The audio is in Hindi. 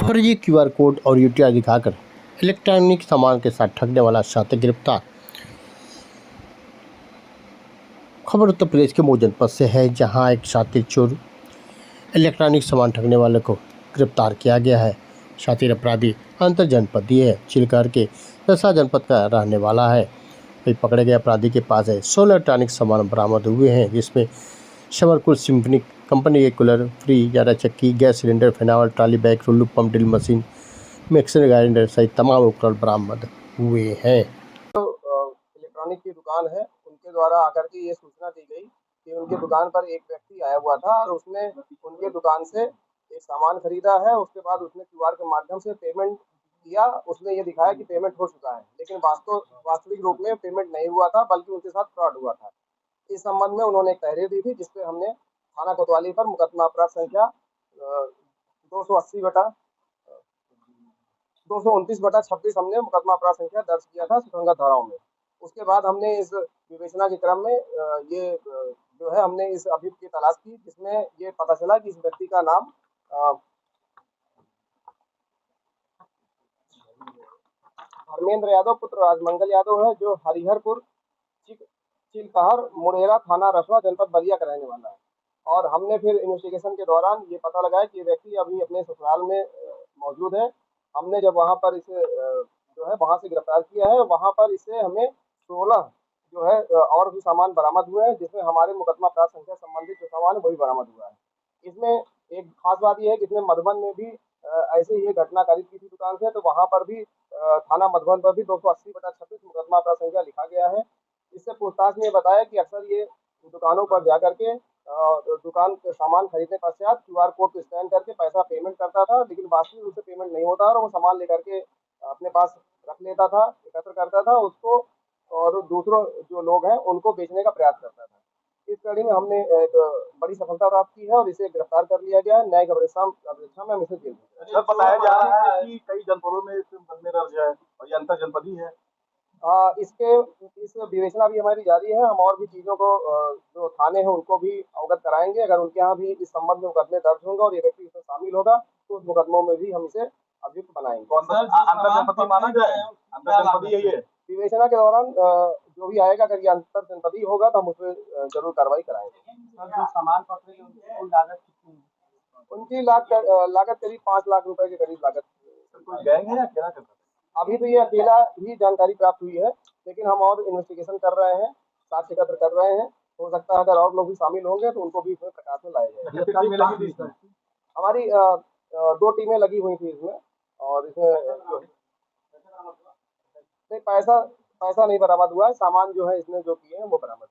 फर्जी क्यूआर कोड और यूटीआई दिखाकर इलेक्ट्रॉनिक सामान के साथ ठगने वाला छात्र गिरफ्तार। खबर उत्तर प्रदेश के मऊ जनपद से है, जहां एक शातिर चोर इलेक्ट्रॉनिक सामान ठगने वाले को गिरफ्तार किया गया है। शातिर अपराधी अंतर जनपदीय चिलकार के दसा जनपद का रहने वाला है। वही पकड़े गए अपराधी के पास है 16 इलेक्ट्रॉनिक सामान बरामद हुए हैं, जिसमें शमरकुल सिम्फनी कंपनी के कूलर, फ्रिज, आटा चक्की, गैस सिलेंडर, फिनावल, ट्रॉली बैग, रुल्लू pump, drill machine, mixer grinder सहित तमाम उपकरण बरामद हुए हैं। इलेक्ट्रॉनिक की दुकान है, उनके द्वारा आकर के ये सूचना दी गई कि उनकी दुकान पर एक व्यक्ति आया हुआ था और उसने उनके दुकान से एक सामान खरीदा है। उसके बाद उसने क्यूआर के माध्यम से पेमेंट किया। उसने ये दिखाया कि पेमेंट हो चुका है, लेकिन वास्तविक रूप में पेमेंट नहीं हुआ था, बल्कि उनके साथ फ्रॉड हुआ था। इस संबंध में उन्होंने एक तहरीर दी थी, जिसपे हमने थाना कोतवाली पर मुकदमा अपराध संख्या 229/26 हमने मुकदमा अपराध संख्या दर्ज किया था सुसंगत धाराओं में। उसके बाद हमने इस विवेचना के क्रम में जो है हमने इस अभियुक्त की तलाश की, जिसमें ये पता चला कि इस व्यक्ति का नाम धर्मेंद्र यादव पुत्र राजमंगल यादव है, जो हरिहरपुर चिलकहर मुड़ेरा थाना रसवा जनपद बलिया का रहने वाला है। और हमने फिर इन्वेस्टिगेशन के दौरान ये पता लगाया कि ये व्यक्ति अभी अपने ससुराल में मौजूद है। हमने जब वहां पर इसे जो है वहां से गिरफ्तार किया है, वहां पर इसे हमें 16 जो है और भी सामान बरामद हुए हैं, जिसमें हमारे मुकदमा अपराध संख्या संबंधित जो सामान है वही बरामद हुआ है। इसमें एक खास बात यह है कि इसमें मधुबन में भी ऐसे ही घटना कारित की थी दुकान से, तो वहां पर भी थाना मधुबन पर भी 280/26 मुकदमा अपराध संख्या लिखा गया है। इससे पूछताछ में बताया कि अक्सर ये दुकानों पर जाकर के दुकान के सामान खरीदने पश्चात क्यूआर कोड को स्कैन करके पैसा पेमेंट करता था, लेकिन वास्तविक रूप से पेमेंट नहीं होता और वो सामान लेकर के अपने पास रख लेता था, एकत्र करता था उसको, और दूसरों जो लोग हैं उनको बेचने का प्रयास करता था। इस कड़ी में हमने एक बड़ी सफलता प्राप्त की है और इसे गिरफ्तार कर लिया गया है। न्यायिक अभिरक्षा में हम इसे जेल भेज रहे हैं। बताया जा रहा है कि कई जनपदों में इस मुकदमे दर्ज है और ये अंतर जनपदी है। इस विवेचना भी हमारी जारी है। हम और भी चीजों को जो थाने हैं उनको भी अवगत कराएंगे। अगर उनके यहाँ भी इस संबंध में मुकदमे दर्ज होंगे और ये व्यक्ति इसमें शामिल होगा, तो उस मुकदमों में भी हम इसे अभियुक्त बनाएंगे। अंतर जनपदी माना जाए, अंतर जनपदी है ये विवेचना के दौरान जो भी आएगा, अगर ये अंतर जनपदी होगा तो हम उसमें जरूर कार्रवाई कराएंगे। जो सामान पकड़े उनकी लागत कितनी है? उनकी लागत करीब 5 लाख रुपए के करीब लागत। कोई गैंग है या क्या करता है? अभी तो ये अकेला ही जानकारी प्राप्त हुई है, लेकिन हम और इन्वेस्टिगेशन कर रहे हैं, साक्ष्य एकत्र कर रहे हैं। हो सकता है अगर और लोग भी शामिल होंगे तो उनको भी इसमें प्रकाश में लाया जाएगा। हमारी 2 टीमें लगी हुई थी इसमें, और इसमें पैसा नहीं बरामद हुआ है। सामान जो है इसमें जो किए हैं वो बरामद